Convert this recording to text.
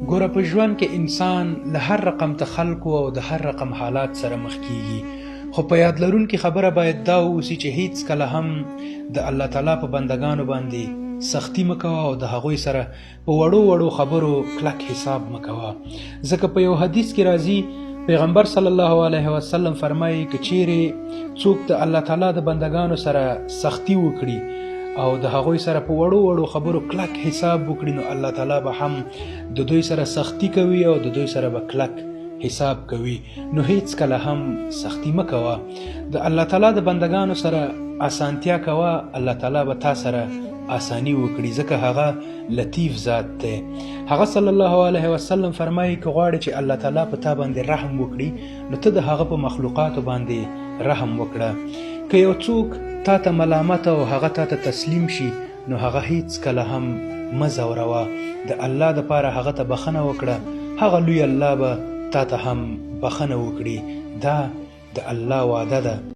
ګوره په ژوند کې انسان له هر رقم خلکو او د هر رقم حالات سره مخ کیږي، خو په یاد لرونکي خبره باید دا اوسي چې هیڅ کله هم د الله تعالی په بندگانو باندې سختی مکوه او د هغوی سره په وړو وړو خبرو کلک حساب مکوه. ځکه په یو حدیث کې راځي پیغمبر صلی الله علیه وسلم فرمایي که چیرې څوک د الله تعالی د بندگانو سره سختی وکړي او د هغوی سره په وړو وړو خبرو کلک حساب وکړي، نو الله تعالی به هم د دوی سره سختی کوي او د دوی سره به کلک حساب کوي. نو هیڅ کله هم سختی مکوه، د الله تعالی د بندگانو سره اسانتیا کوه، الله تعالی به تا سره آسانی وکړي، ځکه هغه لطیف ذات دی. هغه صلی الله علیه وسلم فرمایي که غواړي چې الله تعالی په تا باندې رحم وکړي نو ته د هغه په مخلوقاتو باندې رحم وکړه. که یو څوک تا ته ملامت او هغه تا ته تسلیم شي نو هغه هیڅ کله هم مه ځوروه، د الله دپاره هغه ته بخښنه وکړه، هغه لوی الله به تا ته هم بخښنه وکړي. دا د الله وعده ده.